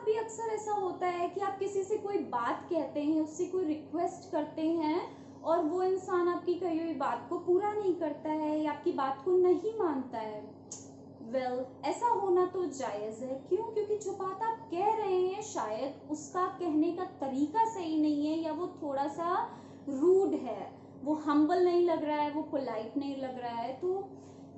साथ भी अक्सर ऐसा होता है कि आप किसी से कोई बात कहते हैं, उससे कोई रिक्वेस्ट करते हैं और वो इंसान आपकी कही हुई बात को पूरा नहीं करता है या आपकी बात को नहीं मानता है? ऐसा होना तो जायज़ है। क्यों? क्योंकि जो बात आप कह रहे हैं शायद उसका कहने का तरीका सही नहीं है या वो थोड़ा सा रूड है, वो हम्बल नहीं लग रहा है, वो पोलाइट नहीं लग रहा है। तो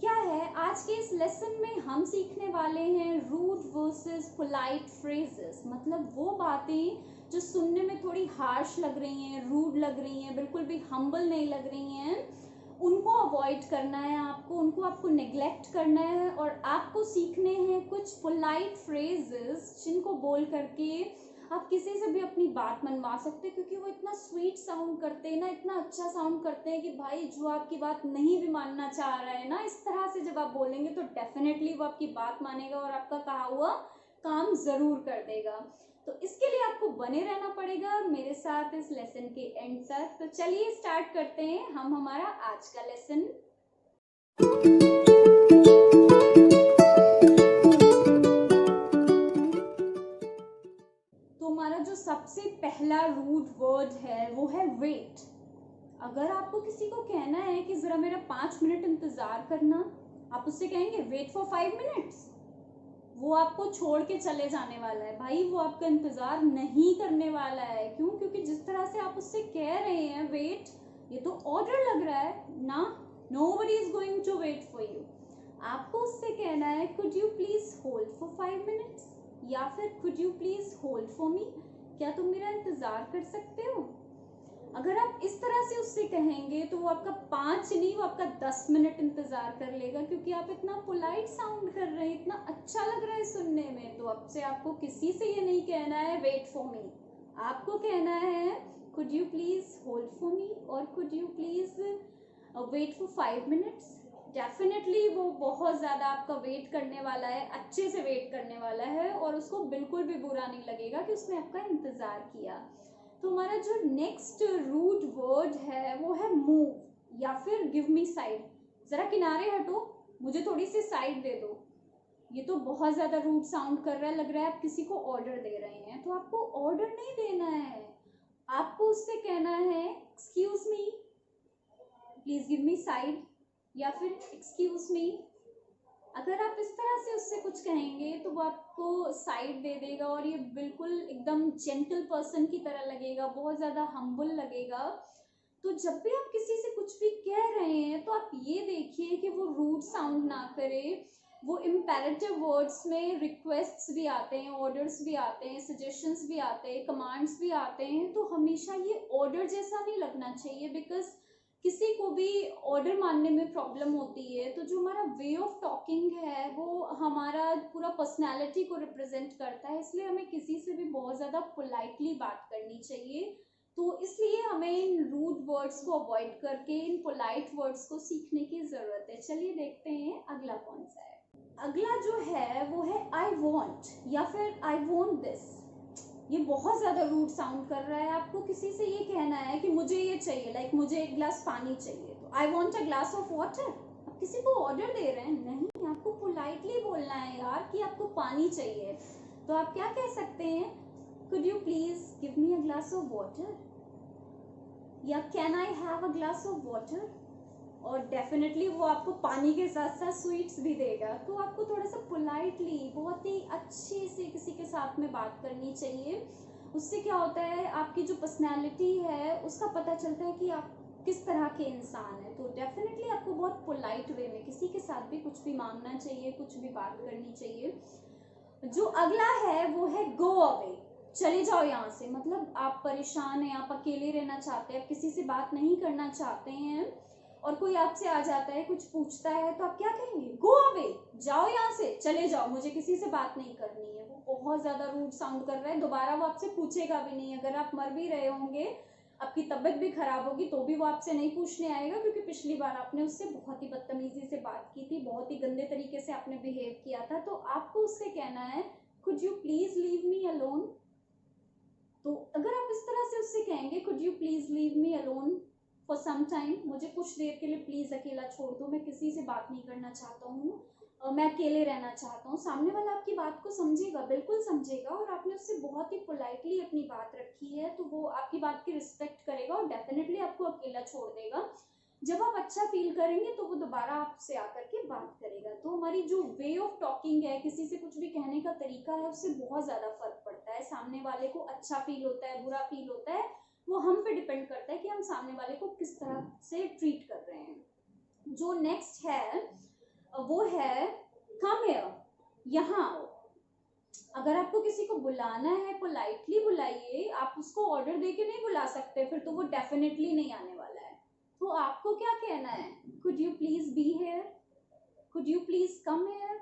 क्या है, आज के इस लेसन में हम सीखने वाले हैं रूड वर्सेस पोलाइट फ्रेजेस। मतलब वो बातें जो सुनने में थोड़ी हार्श लग रही हैं, रूड लग रही हैं, बिल्कुल भी हम्बल नहीं लग रही हैं, उनको अवॉइड करना है आपको, उनको आपको नेग्लेक्ट करना है और आपको सीखने हैं कुछ पोलाइट फ्रेजेस जिनको बोल करके आप किसी से भी अपनी बात मनवा सकते हैं, क्योंकि वो इतना स्वीट साउंड करते हैं ना, इतना अच्छा साउंड करते हैं कि भाई जो आपकी बात नहीं भी मानना चाह रहा है ना, इस तरह से जब आप बोलेंगे तो डेफिनेटली वो आपकी बात मानेगा और आपका कहा हुआ काम जरूर कर देगा। तो इसके लिए आपको बने रहना पड़ेगा मेरे साथ इस लेसन के एंड तक। तो चलिए स्टार्ट करते हैं हम हमारा आज का लेसन। तो हमारा जो सबसे पहला रूट वर्ड है वो है वेट। अगर आपको किसी को कहना है कि जरा मेरा 5 मिनट इंतजार करना, आप उससे कहेंगे वेट फॉर 5 मिनट्स। वो आपको छोड़ के चले जाने वाला है भाई, वो आपका इंतजार नहीं करने वाला है। क्यों? क्योंकि जिस तरह से आप उससे कह रहे हैं वेट, ये तो ऑर्डर लग रहा है ना। Nobody is going to wait for you. आपको उससे कहना है could you please hold for 5 minutes या फिर could you please hold for me, क्या तुम मेरा इंतजार कर सकते हो? अगर आप इस तरह से उससे कहेंगे तो वो आपका 5 नहीं, वो आपका 10 मिनट इंतजार कर लेगा, क्योंकि आप इतना पोलाइट साउंड कर रहे हैं, इतना अच्छा लग रहा है सुनने में। तो अब से आपको किसी से ये नहीं कहना है वेट फॉर मी, आपको कहना है could you please hold for me और could you please wait for 5 minutes. Definitely वो बहुत ज़्यादा आपका वेट करने वाला है, अच्छे से वेट करने वाला है और उसको बिल्कुल भी बुरा नहीं लगेगा कि उसने आपका इंतज़ार किया। तो हमारा जो नेक्स्ट रूट वर्ड है वो है मूव या फिर गिव मी साइड। ज़रा किनारे हटो, मुझे थोड़ी सी साइड दे दो। ये तो बहुत ज़्यादा रूड साउंड कर रहा है, लग रहा है आप किसी को ऑर्डर दे रहे हैं। तो आपको ऑर्डर नहीं देना है, आपको उससे कहना है excuse me, please give me side या फिर एक्सक्यूज मी। अगर आप इस तरह से उससे कुछ कहेंगे तो वो आपको साइड दे देगा और ये बिल्कुल एकदम जेंटल पर्सन की तरह लगेगा, बहुत ज़्यादा हम्बल लगेगा। तो जब भी आप किसी से कुछ भी कह रहे हैं तो आप ये देखिए कि वो रूड साउंड ना करे। वो इम्पेरेटिव वर्ड्स में रिक्वेस्ट्स भी आते हैं, ऑर्डर्स भी आते हैं, सजेशंस भी आते हैं, कमांड्स भी आते हैं। तो हमेशा ये ऑर्डर जैसा नहीं लगना चाहिए, बिकॉज किसी को भी ऑर्डर मानने में प्रॉब्लम होती है। तो जो हमारा वे ऑफ टॉकिंग है वो हमारा पूरा पर्सनैलिटी को रिप्रेजेंट करता है, इसलिए हमें किसी से भी बहुत ज़्यादा पोलाइटली बात करनी चाहिए। तो इसलिए हमें इन रूड वर्ड्स को अवॉइड करके इन पोलाइट वर्ड्स को सीखने की ज़रूरत है। चलिए देखते हैं अगला कौन सा है। अगला जो है वो है आई वॉन्ट या फिर आई वॉन्ट दिस। ये बहुत ज़्यादा रूड साउंड कर रहा है। आपको किसी से ये कहना है कि मुझे ये चाहिए, लाइक मुझे एक गिलास पानी चाहिए, तो I want a glass of water. आप किसी को ऑर्डर दे रहे हैं, नहीं, आपको पोलाइटली बोलना है यार कि आपको पानी चाहिए। तो आप क्या कह सकते हैं, could you please give me a glass of water या can I have a glass of water. और डेफिनेटली वो आपको पानी के साथ साथ स्वीट्स भी देगा। तो आपको थोड़ा सा पोलाइटली, बहुत ही अच्छे से किसी के साथ में बात करनी चाहिए। उससे क्या होता है, आपकी जो पर्सनैलिटी है उसका पता चलता है कि आप किस तरह के इंसान हैं। तो डेफिनेटली आपको बहुत पोलाइट वे में किसी के साथ भी कुछ भी मांगना चाहिए, कुछ भी बात करनी चाहिए। जो अगला है वो है गो अवे, चले जाओ यहाँ से। मतलब आप परेशान हैं, आप अकेले रहना चाहते हैं, आप किसी से बात नहीं करना चाहते हैं और कोई आपसे आ जाता है, कुछ पूछता है, तो आप क्या कहेंगे, गो अवे, जाओ यहाँ से, चले जाओ, मुझे किसी से बात नहीं करनी है। वो बहुत ज्यादा रूड साउंड कर रहा है, दोबारा वो आपसे पूछेगा भी नहीं। अगर आप मर भी रहे होंगे, आपकी तबीयत भी खराब होगी, तो भी वो आपसे नहीं पूछने आएगा, क्योंकि पिछली बार आपने उससे बहुत ही बदतमीजी से बात की थी, बहुत ही गंदे तरीके से आपने बिहेव किया था। तो आपको उससे कहना है could you please leave me alone. तो अगर आप इस तरह से उससे कहेंगे could you please leave me alone for some time, मुझे कुछ देर के लिए प्लीज अकेला छोड़ दो, मैं किसी से बात नहीं करना चाहता हूँ, मैं अकेले रहना चाहता हूँ, सामने वाला आपकी बात को समझेगा, बिल्कुल समझेगा, और आपने उससे बहुत ही पोलाइटली अपनी बात रखी है तो वो आपकी बात की रिस्पेक्ट करेगा और डेफिनेटली आपको अकेला छोड़ देगा। जब आप अच्छा फील करेंगे तो वो दोबारा आपसे आकर के बात करेगा। तो हमारी जो वे ऑफ टॉकिंग है, किसी से कुछ भी कहने का तरीका है, उससे बहुत ज़्यादा फर्क पड़ता है। सामने वाले को अच्छा फील होता है, बुरा फील होता है, वो हम पे डिपेंड करता है कि हम सामने वाले को किस तरह से ट्रीट कर रहे हैं। जो नेक्स्ट है वो है कम हियर, यहाँ आओ। अगर आपको किसी को बुलाना है, पोलाइटली बुलाइए, आप उसको ऑर्डर देके नहीं बुला सकते, फिर तो वो डेफिनेटली नहीं आने वाला है। तो आपको क्या कहना है? Could you please be here, could you please come here,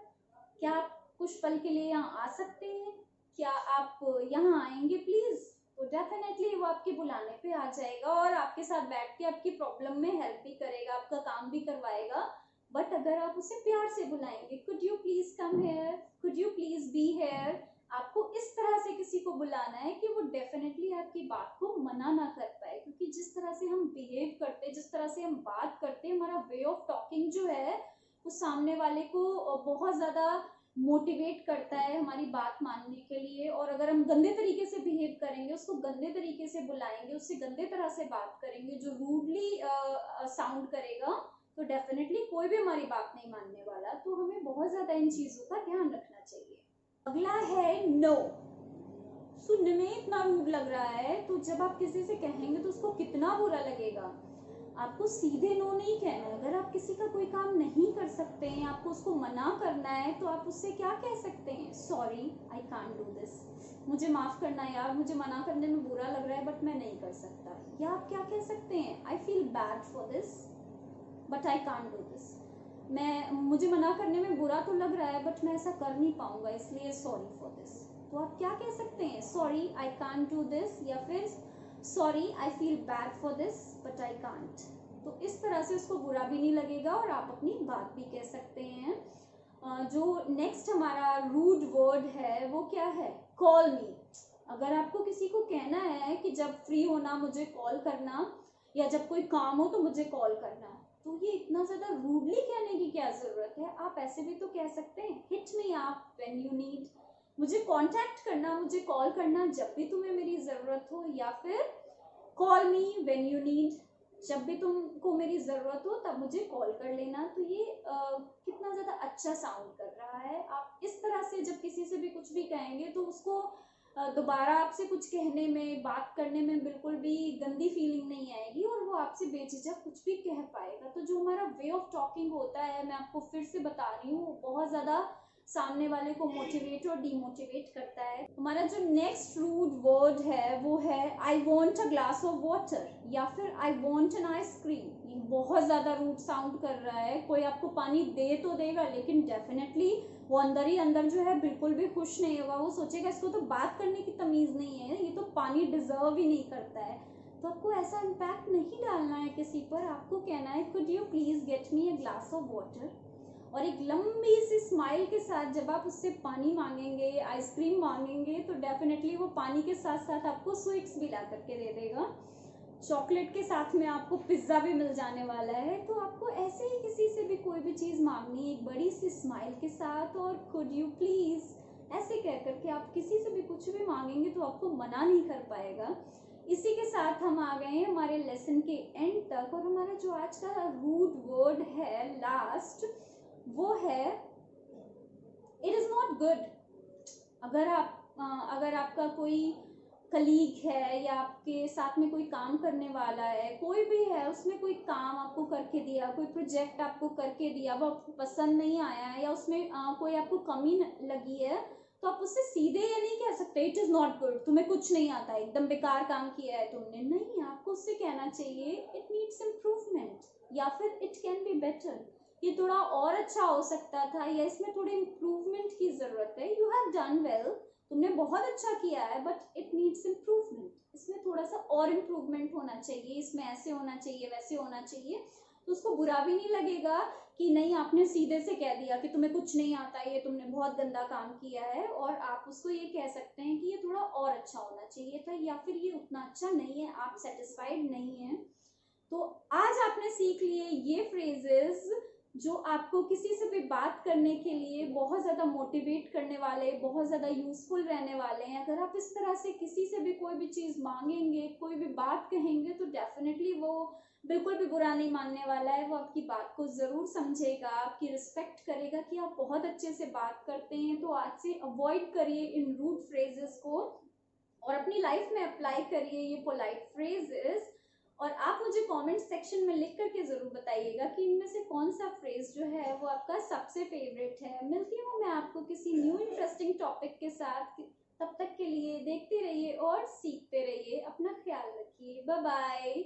क्या आप कुछ पल के लिए यहाँ आ सकते हैं, क्या आप यहाँ आएंगे प्लीज? तो डेफिनेटली वो आपके बुलाने पे आ जाएगा और आपके साथ बैठ के आपकी प्रॉब्लम में हेल्प भी करेगा, आपका काम भी करवाएगा। बट अगर आप उसे प्यार से बुलाएंगे, could you please come here, could you please be here, आपको इस तरह से किसी को बुलाना है कि वो डेफिनेटली आपकी बात को मना ना कर पाए। क्योंकि जिस तरह से हम बिहेव करते हैं, जिस तरह से हम बात करते हैं, हमारा वे ऑफ टॉकिंग जो है वो सामने वाले को बहुत ज़्यादा मोटिवेट करता है हमारी बात मानने के लिए। और अगर हम गंदे तरीके से बिहेव करेंगे, उसको गंदे तरीके से बुलाएंगे, उससे गंदे तरह से बात करेंगे, जो रूडली साउंड करेगा, तो डेफिनेटली कोई भी हमारी बात नहीं मानने वाला। तो हमें बहुत ज़्यादा इन चीज़ों का ध्यान रखना चाहिए। अगला है नो। सुनने में इतना रूड लग रहा है, तो जब आप किसी से कहेंगे तो उसको कितना बुरा लगेगा। आपको सीधे नो नहीं कहना है। अगर आप किसी का कोई काम नहीं कर सकते हैं, आपको उसको मना करना है, तो आप उससे क्या कह सकते हैं? Sorry I can't do this, मुझे माफ करना यार, मुझे मना करने में बुरा लग रहा है बट मैं नहीं कर सकता। या आप क्या कह सकते हैं? I feel bad for this but I can't do this, मुझे मना करने में बुरा तो लग रहा है बट मैं ऐसा कर नहीं पाऊंगा, इसलिए सॉरी फॉर दिस। तो आप क्या कह सकते हैं? Sorry I can't do this, या फिर sorry I feel bad for this but I can't. तो इस तरह से उसको बुरा भी नहीं लगेगा और आप अपनी बात भी कह सकते हैं। जो नेक्स्ट हमारा रूड वर्ड है वो क्या है? कॉल मी। अगर आपको किसी को कहना है कि जब फ्री होना मुझे कॉल करना, या जब कोई काम हो तो मुझे कॉल करना, तो ये इतना ज़्यादा रूडली कहने की क्या ज़रूरत है? आप ऐसे भी तो कह सकते हैं, hit me up when you need, मुझे कांटेक्ट करना, मुझे कॉल करना जब भी तुम्हें मेरी ज़रूरत हो, या फिर call me when you need, जब भी तुमको मेरी ज़रूरत हो तब मुझे कॉल कर लेना। तो ये कितना ज़्यादा अच्छा साउंड कर रहा है। आप इस तरह से जब किसी से भी कुछ भी कहेंगे तो उसको दोबारा आपसे कुछ कहने में, बात करने में बिल्कुल भी गंदी फीलिंग नहीं आएगी और वो आपसे बेझिझक कुछ भी कह पाएगा। तो जो हमारा वे ऑफ टॉकिंग होता है, मैं आपको फिर से बता रही हूँ, बहुत ज़्यादा सामने वाले को मोटिवेट और डीमोटिवेट करता है। हमारा जो नेक्स्ट रूड वर्ड है वो है I want a glass of water, या फिर आई वॉन्ट एन आइसक्रीम। ये बहुत ज़्यादा रूड साउंड कर रहा है। कोई आपको पानी दे तो देगा, लेकिन डेफिनेटली वो अंदर ही अंदर जो है बिल्कुल भी खुश नहीं होगा। वो सोचेगा इसको तो बात करने की तमीज़ नहीं है, ये तो पानी डिजर्व ही नहीं करता है। तो आपको ऐसा इम्पैक्ट नहीं डालना है किसी पर। आपको कहना है could you please get me a glass of water, और एक लंबी सी स्माइल के साथ जब आप उससे पानी मांगेंगे, आइसक्रीम मांगेंगे, तो डेफिनेटली वो पानी के साथ साथ आपको स्वीट्स भी ला करके दे देगा। चॉकलेट के साथ में आपको पिज्ज़ा भी मिल जाने वाला है। तो आपको ऐसे ही किसी से भी कोई भी चीज़ मांगनी है, एक बड़ी सी स्माइल के साथ, और कुड यू प्लीज़ ऐसे कह करके आप किसी से भी कुछ भी मांगेंगे तो आपको मना नहीं कर पाएगा। इसी के साथ हम आ गए हैं हमारे लेसन के एंड तक, और हमारा जो आज का रूड वर्ड है लास्ट, वो है इट इज़ नॉट गुड। अगर आपका कोई कलीग है या आपके साथ में कोई काम करने वाला है, कोई भी है, उसने कोई काम आपको करके दिया, कोई प्रोजेक्ट आपको करके दिया, वो आपको पसंद नहीं आया है, या उसमें कोई आपको कमी लगी है, तो आप उससे सीधे ये नहीं कह सकते इट इज़ नॉट गुड, तुम्हें कुछ नहीं आता, एकदम बेकार काम किया है तुमने। नहीं, आपको उससे कहना चाहिए इट नीड्स इम्प्रूवमेंट, या फिर इट कैन बी बेटर, ये थोड़ा और अच्छा हो सकता था, या इसमें थोड़ी इम्प्रूवमेंट की ज़रूरत है। यू हैव डन वेल, तुमने बहुत अच्छा किया है, बट इट नीड्स इम्प्रूवमेंट, इसमें थोड़ा सा और इम्प्रूवमेंट होना चाहिए, इसमें ऐसे होना चाहिए, वैसे होना चाहिए। तो उसको बुरा भी नहीं लगेगा कि नहीं आपने सीधे से कह दिया कि तुम्हें कुछ नहीं आता, ये तुमने बहुत गंदा काम किया है, और आप उसको ये कह सकते हैं कि ये थोड़ा और अच्छा होना चाहिए था, या फिर ये उतना अच्छा नहीं है, आप सेटिस्फाइड नहीं हैं। तो आज आपने सीख लिए ये फ्रेजेस जो आपको किसी से भी बात करने के लिए बहुत ज़्यादा मोटिवेट करने वाले, बहुत ज़्यादा यूज़फुल रहने वाले हैं। अगर आप इस तरह से किसी से भी कोई भी चीज़ मांगेंगे, कोई भी बात कहेंगे, तो डेफिनेटली वो बिल्कुल भी बुरा नहीं मानने वाला है। वो आपकी बात को ज़रूर समझेगा, आपकी रिस्पेक्ट करेगा कि आप बहुत अच्छे से बात करते हैं। तो आज से अवॉइड करिए इन रूड फ्रेजेस को और अपनी लाइफ में अप्लाई करिए ये पोलाइट फ्रेजेस। और आप मुझे कमेंट सेक्शन में लिख करके ज़रूर बताइएगा कि इनमें से कौन सा फ्रेज जो है वो आपका सबसे फेवरेट है। मिलती हूँ मैं आपको किसी न्यू इंटरेस्टिंग टॉपिक के साथ। तब तक के लिए देखते रहिए और सीखते रहिए। अपना ख्याल रखिए। Bye bye.